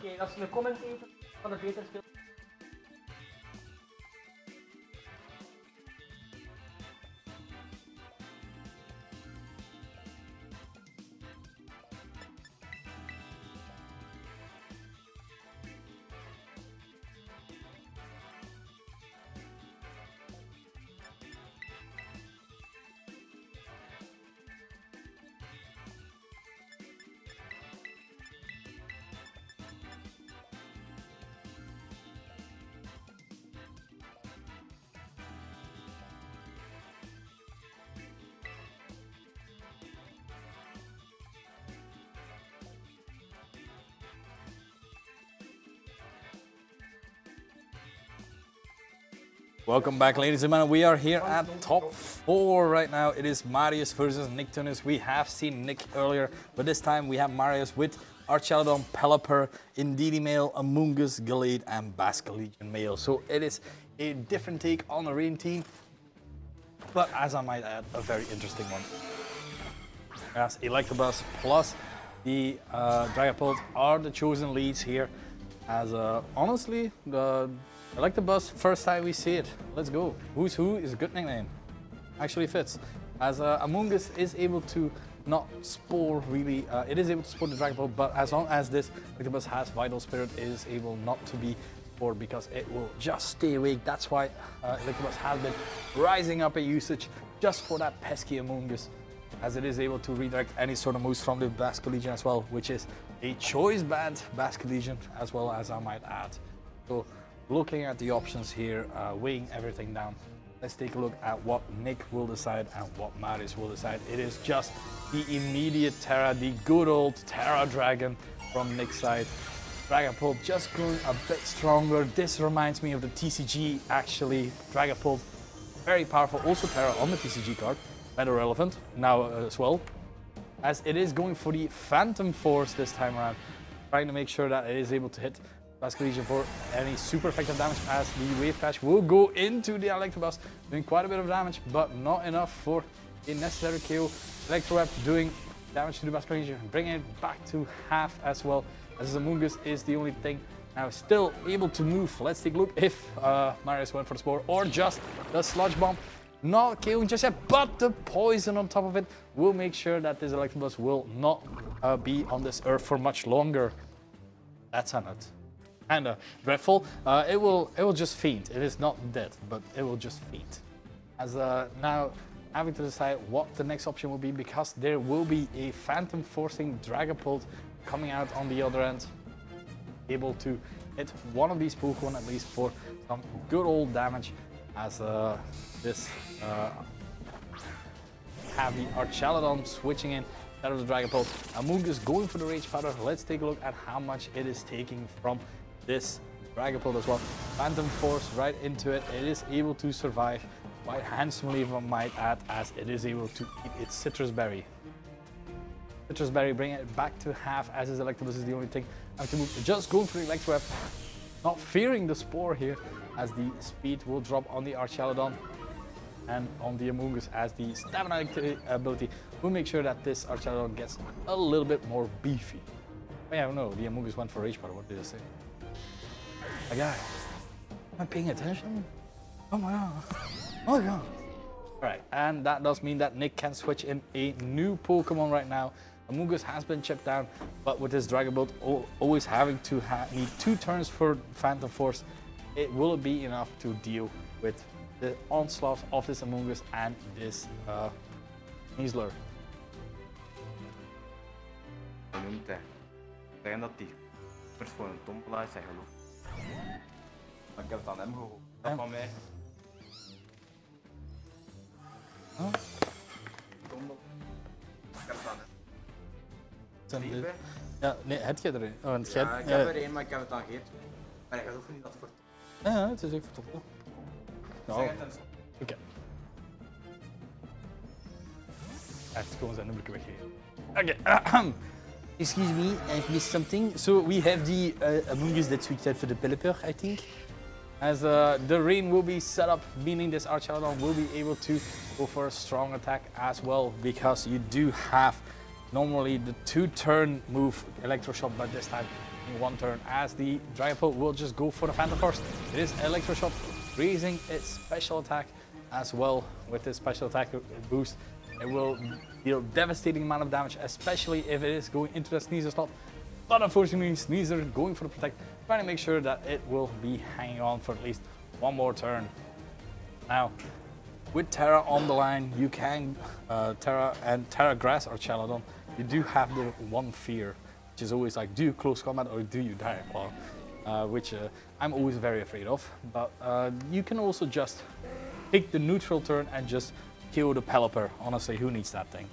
Oké, dat is een commentator van de beter speelt. Welcome back, ladies and gentlemen. We are here at top 4 right now. It is Marius versus Nick Tunis. We have seen Nick earlier, but this time we have Marius with Archelodon, Pelipper, Indeedee male, Amoonguss, Gallade, and Basculegion male. So it is a different take on the rain team, but as I might add, a very interesting one. As Electabuzz plus the Dragapult are the chosen leads here. As honestly, the Electabuzz, first time we see it. Let's go. Who's Who is a good nickname. Actually fits. As Amoonguss is able to not spore really, it is able to spore the Dragapult, but as long as this Electabuzz has Vital Spirit, it is able not to be spored because it will just stay awake. That's why Electabuzz has been rising up a usage just for that pesky Amoonguss, as it is able to redirect any sort of moves from the Basculegion as well, which is a choice band Basculegion as well, as I might add. So looking at the options here, weighing everything down, let's take a look at what Nick will decide and what Marius will decide. It is just the immediate Terra, the good old Terra Dragon from Nick's side. Dragapult just going a bit stronger. This reminds me of the TCG actually. Dragapult, very powerful, also Terra on the TCG card, better relevant now as well. As it is going for the Phantom Force this time around, trying to make sure that it is able to hit Basculegion for any super effective damage, as the Wave Crash will go into the Electabuzz, doing quite a bit of damage, but not enough for a necessary KO. Electroweb doing damage to the Basculegion, bringing it back to half as well, as Amoonguss is the only thing now still able to move. Let's take a look if Marius went for the Spore or just the Sludge Bomb. Not KOing just yet, but the poison on top of it will make sure that this Electabuzz will not be on this earth for much longer. That's a nut. Kinda dreadful. It will just faint. It is not dead, but it will just faint. As now having to decide what the next option will be, because there will be a Phantom Forcing Dragapult coming out on the other end, able to hit one of these Pokemon at least for some good old damage. As this have the Archelodon switching in instead of the Dragapult. Amoonguss going for the Rage Powder. Let's take a look at how much it is taking from this Dragapult as well. Phantom Force right into it. It is able to survive quite handsomely, if I might add, as it is able to eat its Citrus Berry. Citrus Berry, bring it back to half, as his Electabuzz is the only thing. Have to move, just going for the Electroweb, not fearing the Spore here, as the speed will drop on the Archelodon and on the Amoonguss, as the stamina ability will make sure that this Archelodon gets a little bit more beefy. Oh, yeah, no, the Amoonguss went for Rage Powder. What did I say? My guy, am I paying attention? Oh my god. Oh my god. Alright, and that does mean that Nick can switch in a new Pokemon right now. Amoonguss has been chipped down, but with this Dragapult always having to need 2 turns for Phantom Force, it will be enough to deal with the onslaught of this Amoonguss and this Measler. Noemt hij. Zeggen dat die voor een tompelaar zijn geloof. Maar ik heb het aan hem gehoord. Dat van mij. Huh? Tombel. Ik heb het aan hem. Steve? Ja, nee, heb je er een? Oh, want ja, ik heb er een, maar ik heb het aan Geert. Maar ik geloof niet dat het voor ja, het is ook voor top. Zeg het eens. Oké. Hij heeft gewoon zijn nummer weggegeven. Oké. Excuse me, I've missed something. So we have the Amoonguss that switched out for the Pelipper, I think. As the rain will be set up, meaning this Archelodon will be able to go for a strong attack as well, because you do have normally the 2-turn move Electroshock, but this time in one turn, as the Dragapult will just go for the Phantom Force. It is Electro Shock, raising its special attack as well. With this special attack boost, it will deal devastating amount of damage, especially if it is going into the Sneasel slot. But unfortunately, Sneasel going for the Protect, trying to make sure that it will be hanging on for at least one more turn. Now, with Terra on the line, you can Terra and Terra Grass or Chaladon. You do have the one fear, which is always like, do you close combat or do you Dire Claw? Which I'm always very afraid of. But you can also just pick the neutral turn and just kill the Pelipper. Honestly, who needs that thing?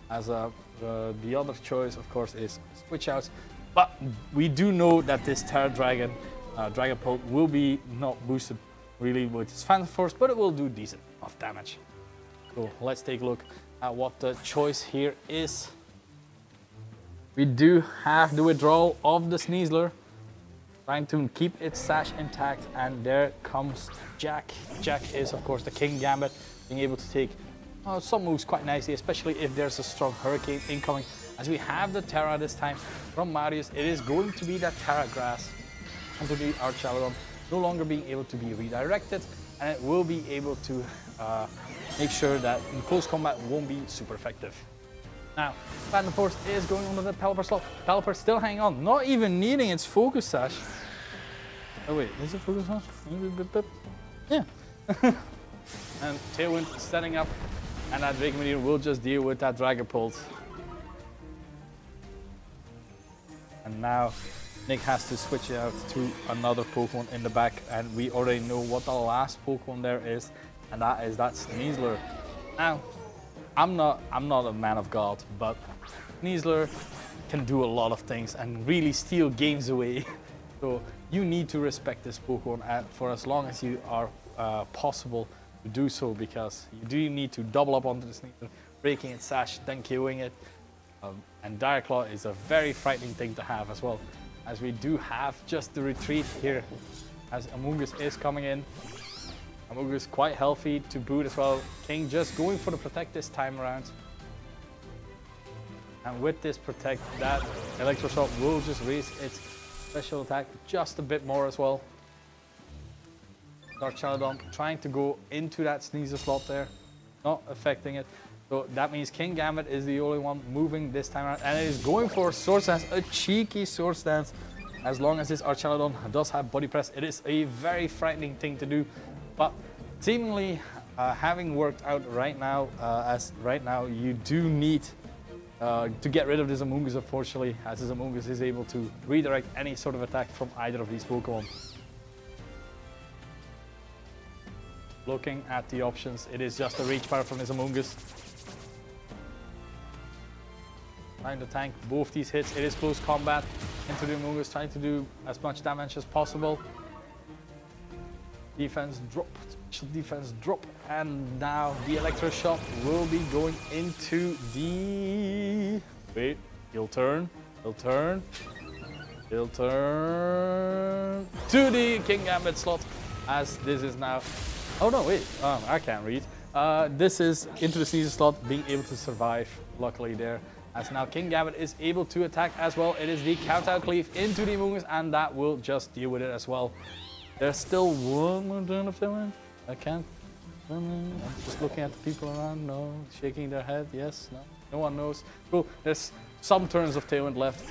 As the other choice, of course, is Switch Outs. But we do know that this Terra Dragon, Dragapult, will be not boosted really with its Phantom Force, but it will do decent of damage. So let's take a look at what the choice here is. We do have the withdrawal of the Sneasler, trying to keep its sash intact, and there comes Jack. Jack is, of course, the King Gambit, being able to take some moves quite nicely, especially if there's a strong Hurricane incoming. As we have the Terra this time from Marius, it is going to be that Terra Grass onto the Archaladon, no longer being able to be redirected, and it will be able to make sure that in close combat won't be super effective. Now, Phantom Force is going under the Pelipper slot. Pelipper still hanging on, not even needing its Focus Sash. Oh wait, is it Focus Sash? Yeah. And Tailwind setting up, and that Drake Meteor will just deal with that Dragapult. And now Nick has to switch it out to another Pokemon in the back, and we already know what the last Pokemon there is, and that is that Sneasler. Now, I'm not a man of God, but Sneasler can do a lot of things and really steal games away. So you need to respect this Pokemon for as long as you are possible to do so, because you do need to double up onto the Sneasler, breaking its sash, then killing it. And Dire Claw is a very frightening thing to have as well, as we do have just the retreat here, as Amoonguss is coming in. Amoonguss quite healthy to boot as well. King just going for the Protect this time around. And with this Protect, that Electro Shock will just raise its special attack just a bit more as well. Archaladon trying to go into that Sneasel slot there, not affecting it. So that means King Gambit is the only one moving this time around, and it is going for Sword Stance, a cheeky Sword Stance. As long as this Archaladon does have Body Press, it is a very frightening thing to do. But seemingly having worked out right now, as right now you do need to get rid of this Amoonguss, unfortunately, as this Amoonguss is able to redirect any sort of attack from either of these Pokemon. Looking at the options, it is just a reach power from this Amoonguss. Trying to tank both these hits. It is close combat into the Amoonguss, trying to do as much damage as possible. Defense drop, special defense drop, and now the Electro Shock will be going into the... Wait, he'll turn to the King Gambit slot, as this is now... Oh no, wait, I can't read. This is into the Sneasel slot, being able to survive, luckily there. As now King Gambit is able to attack as well. It is the Kowtow Cleave into the Amoonguss, and that will just deal with it as well. There's still one more turn of Tailwind. I can't. I'm just looking at the people around. No, shaking their head. Yes, no. No one knows. Cool. There's some turns of Tailwind left.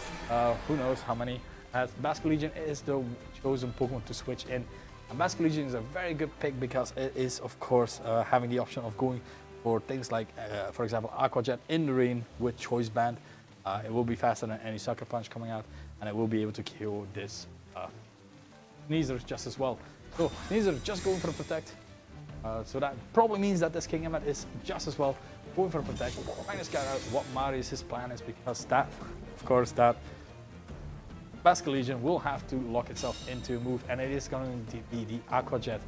Who knows how many. As Basculegion is the chosen Pokemon to switch in. And Basculegion is a very good pick because it is, of course, having the option of going for things like, for example, Aqua Jet in the rain with Choice Band. It will be faster than any Sucker Punch coming out, and it will be able to kill this Sneasler just as well. So Sneasler just going for the Protect. So that probably means that this King Gambit is just as well going for Protect. Trying to scout out what Marius' plan is, because that, of course, that Basculegion will have to lock itself into a move, and it is going to be the Aqua Jet.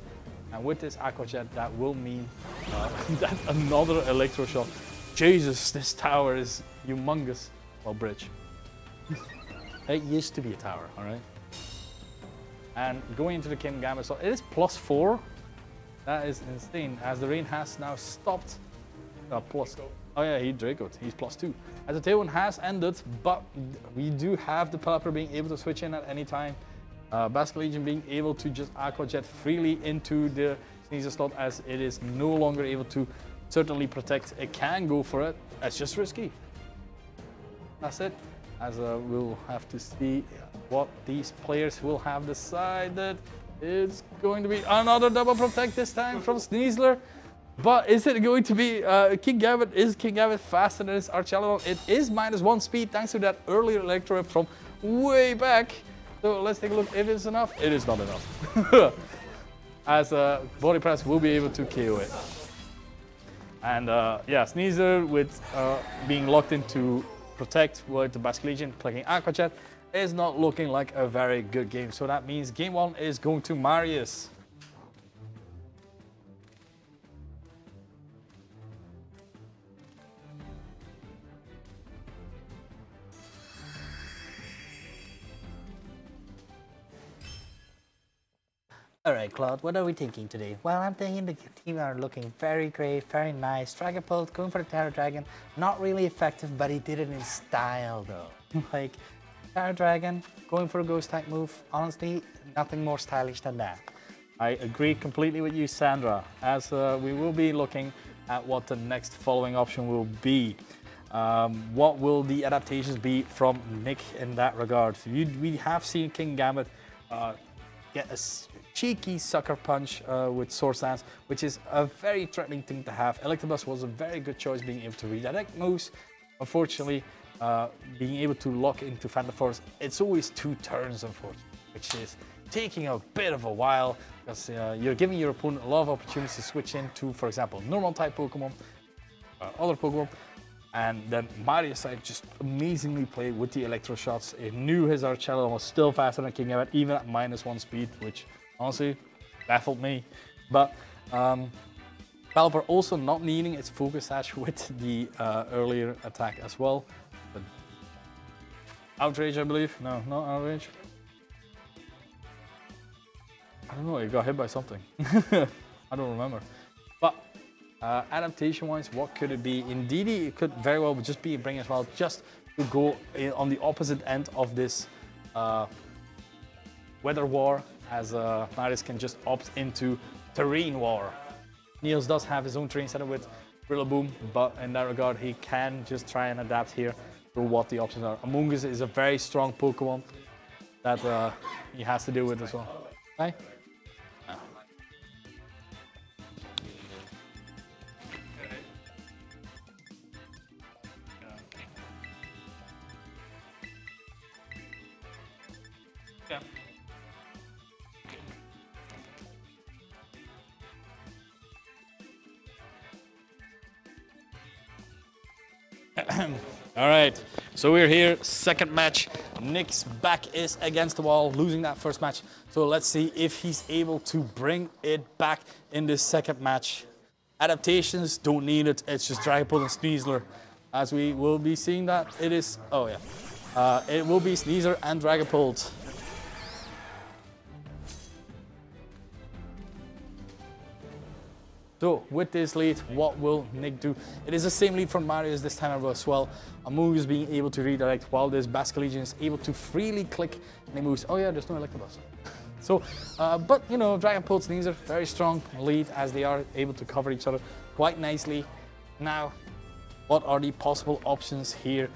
And with this Aqua Jet, that will mean that another Electro Shock. Jesus, this tower is humongous. Well, bridge. It used to be a tower, all right? And going into the King Gambit, so it is +4. That is insane, as the rain has now stopped. Oh yeah, he Dracoed. He's +2. As the Tailwind has ended, but we do have the Pelipper being able to switch in at any time. Basket Legion being able to just Aqua Jet freely into the Sneasel slot as it is no longer able to certainly protect. It can go for it. It's just risky. That's it. As we'll have to see what these players will have decided. It's going to be another double protect this time from Sneasler. But is it going to be King Gambit? Is King Gambit faster than his Archelon? It is -1 speed thanks to that earlier Electro from way back. So let's take a look if it's enough. It is not enough. As Body Press will be able to KO it. And yeah, Sneasler with being locked into Protect with the Basque Legion playing Aqua Jet is not looking like a very good game. So that means game 1 is going to Marius. All right, Claude, what are we thinking today? Well, I'm thinking the team are looking very great, very nice. Dragapult going for the Terra Dragon, not really effective, but he did it in style though. Like, Terra Dragon, going for a ghost type move, honestly, nothing more stylish than that. I agree completely with you, Sandra, as we will be looking at what the next following option will be. What will the adaptations be from Nick in that regard? We have seen King Gambit get a cheeky sucker punch with Swords Dance, which is a very threatening thing to have. Electabuzz was a very good choice being able to redirect moves. Unfortunately, being able to lock into Phantom Force, it's always 2 turns, unfortunately, which is taking a bit of a while because you're giving your opponent a lot of opportunities to switch into, for example, normal type Pokemon, other Pokemon. And then Marius side just amazingly played with the Electro shots. It knew his Archelon was still faster than King Gambit, even at -1 speed, which honestly baffled me. But Pelipper also not needing its Focus Sash with the earlier attack as well. But Outrage, I believe. No, not Outrage. I don't know, it got hit by something. I don't remember. But adaptation-wise, what could it be? Indeed, it could very well just be a Bring as well, just to go on the opposite end of this Weather War, as Marius can just opt into Terrain War. Niels does have his own terrain setup with Rillaboom, but in that regard, he can just try and adapt here to what the options are. Amoonguss is a very strong Pokemon that he has to deal with as well. Hi? All right, so we're here, second match. Nick's back is against the wall, losing that first match. So let's see if he's able to bring it back in this second match. Adaptations, don't need it. It's just Dragapult and Sneasler. As we will be seeing that, it is, oh yeah. It will be Sneasler and Dragapult. So with this lead, what will Nick do? It is the same lead from Marius this time as well. Amoonguss being able to redirect while this Basque Legion is able to freely click any moves. Oh yeah, there's no Electabuzz. So, but you know, Dragapult, Sneasler, very strong lead as they are able to cover each other quite nicely. Now, what are the possible options here?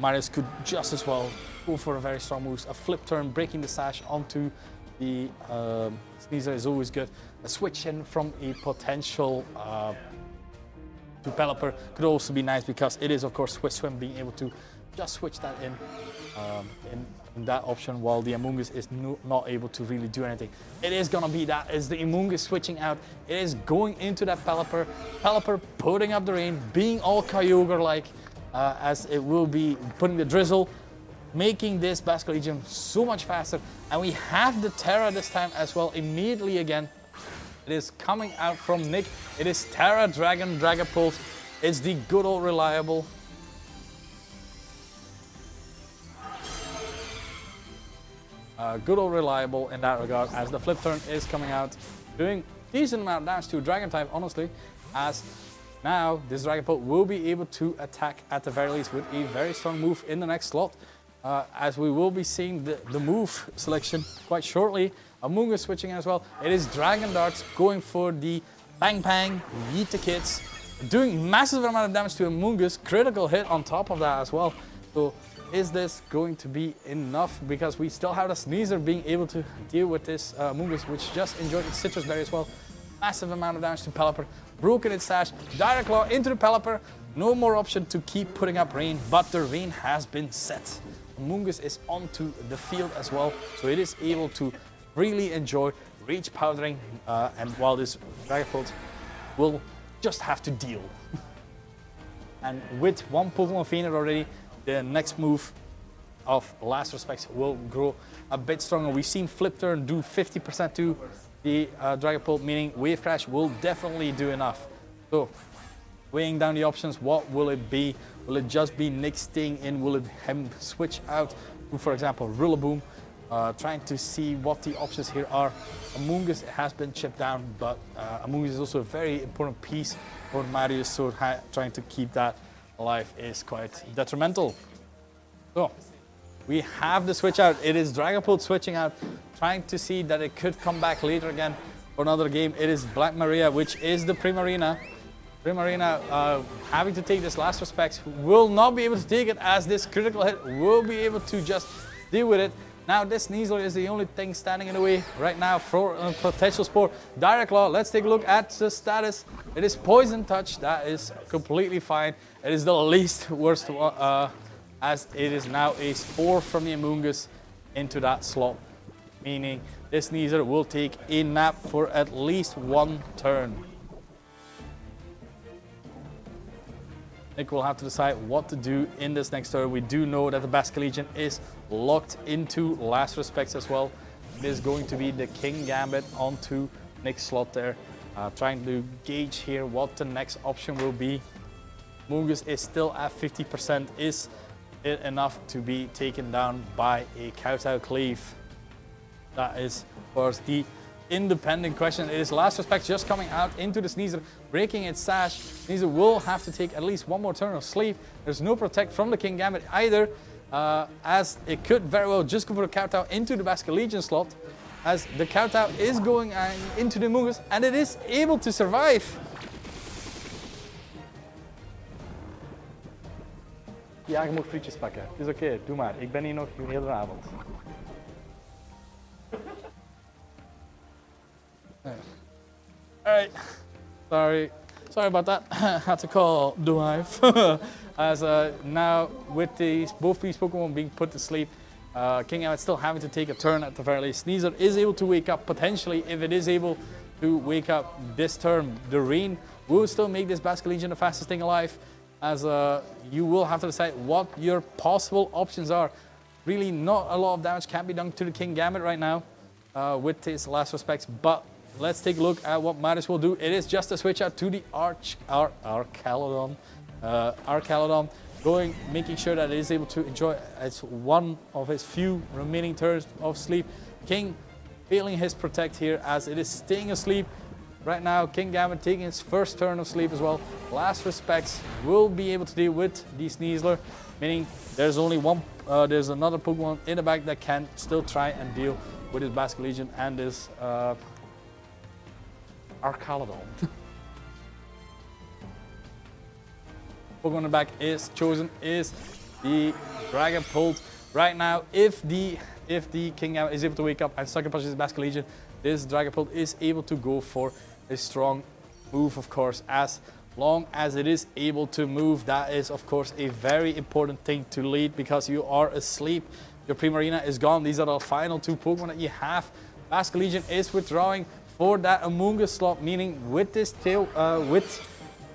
Marius could just as well go for a very strong move. A flip turn, breaking the sash onto the Sneasler is always good. A switch in from a potential to Pelipper could also be nice because it is, of course, Swift Swim, being able to just switch that in that option while the Amoonguss is not able to really do anything. It is gonna be that is the Amoonguss switching out. It is going into that Pelipper. Pelipper putting up the rain, being all Kyogre-like as it will be putting the drizzle, making this Basque Legion so much faster. And we have the Terra this time as well, immediately again. It is coming out from Nick. It is Terra Dragon Dragapult. It's the good old reliable. Good old reliable in that regard, as the flip turn is coming out, doing decent amount of damage to Dragon type, honestly, as Now, this Dragapult will be able to attack at the very least with a very strong move in the next slot. As we will be seeing the move selection quite shortly. Amoonguss switching in as well. It is Dragon Darts going for the Bang Bang, Yeet the Kids, doing massive amount of damage to Amoonguss, critical hit on top of that as well. So is this going to be enough? Because we still have the Sneasel being able to deal with this Amoonguss, which just enjoyed its Citrus Berry as well. Massive amount of damage to Pelipper, broken its sash, Direct Claw into the Pelipper. No more option to keep putting up rain, but the rain has been set. Amoonguss is onto the field as well, so it is able to freely enjoy reach powdering, and while this Dragapult will just have to deal. And with one Pokemon Fiend already, the next move of Last Respects will grow a bit stronger. We've seen Flip Turn do 50% to the Dragapult, meaning Wave Crash will definitely do enough. So, weighing down the options, what will it be? Will it just be Nick staying in? Will it him switch out to, for example, Rillaboom? Trying to see what the options here are. Amoonguss has been chipped down, but Amoonguss is also a very important piece for Marius, so trying to keep that alive is quite detrimental. So, we have the switch out. It is Dragapult switching out, trying to see that it could come back later again for another game. It is Black Maria, which is the Primarina. Primarina having to take this Last Respects, will not be able to take it as this critical hit will be able to just deal with it. Now this Sneasel is the only thing standing in the way right now for a potential Spore. Direct Claw, let's take a look at the status. It is Poison Touch, that is completely fine. It is the least worst as it is now a Spore from the Amoonguss into that slot. Meaning this Sneasel will take a nap for at least one turn. Nick will have to decide what to do in this next turn. We do know that the Basculegion is locked into Last Respects as well. It is going to be the King Gambit onto Nick's slot there. Trying to gauge here what the next option will be. Amoonguss is still at 50%. Is it enough to be taken down by a Kowtow Cleave? That is, of course, the independent question. It is Last Respect just coming out into the Sneasel, breaking its sash. Sneasel will have to take at least one more turn of sleep. There's no protect from the King Gambit either, as it could very well just go for the Kowtow into the Basculegion slot, as the Kowtow is going into the Amoonguss, and it is able to survive. Ja, je mag frietjes pakken. Het is oké, doe maar. Ik ben hier nog de hele avond. Alright, sorry about that. Had to call the wife. As now with both these Pokemon being put to sleep, King Gambit still having to take a turn at the very least. Sneasel is able to wake up potentially. If it is able to wake up this turn, the rain will still make this Basculegion the fastest thing alive. As you will have to decide what your possible options are. Really not a lot of damage can be done to the King Gambit right now with his Last Respects, but let's take a look at what Marius will do. It is just a switch out to the Archaludon. Archaludon making sure that it is able to enjoy its one of his few remaining turns of sleep. King failing his protect here as it is staying asleep. Right now, King Gambit taking his first turn of sleep as well. Last Respects will be able to deal with the Sneasler, meaning there's only one, there's another Pokemon in the back that can still try and deal with his Basculegion and his Archaludon. Pokemon in the back is chosen is the Dragapult. Right now, if the King Gambit is able to wake up and Sucker Punch his Basculegion, this Dragapult is able to go for a strong move, of course. As long as it is able to move, that is, of course, a very important thing to lead because you are asleep. Your Primarina is gone. These are the final two Pokemon that you have. Basculegion is withdrawing for that Amoonguss slot, meaning with this tail,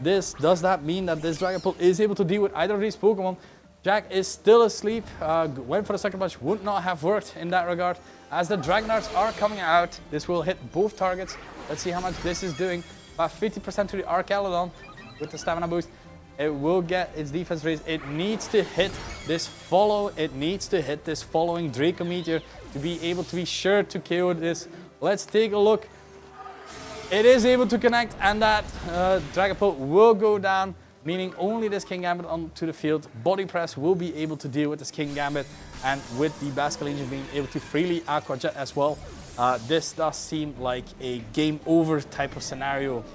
does that mean that this Dragapult is able to deal with either of these Pokemon? Jack is still asleep. Went for the Sucker Punch, would not have worked in that regard. As the Dragonarts are coming out, this will hit both targets. Let's see how much this is doing. About 50% to the Archaludon with the stamina boost. It will get its defense raised. It needs to hit this following Draco Meteor to be able to be sure to KO this. Let's take a look. It is able to connect, and that Dragapult will go down, meaning only this King Gambit onto the field. Body Press will be able to deal with this King Gambit, and with the Basculegion being able to freely Aqua Jet as well, this does seem like a game over type of scenario.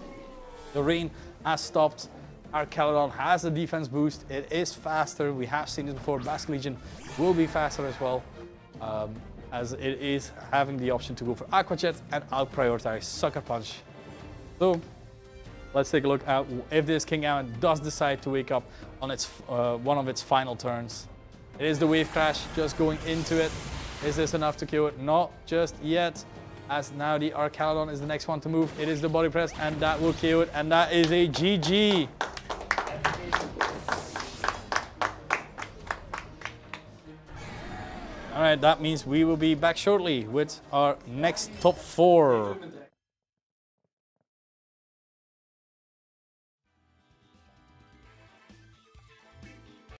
The rain has stopped. Our Caledon has a defense boost. It is faster. We have seen it before. Basculegion will be faster as well, as it is having the option to go for Aqua Jet and out prioritize Sucker Punch. So let's take a look at if this King Gambit does decide to wake up on its one of its final turns. It is the Wave Crash just going into it. Is this enough to kill it? Not just yet, as now the Archaludon is the next one to move. It is the Body Press, and that will kill it, and that is a GG. All right, that means we will be back shortly with our next top 4.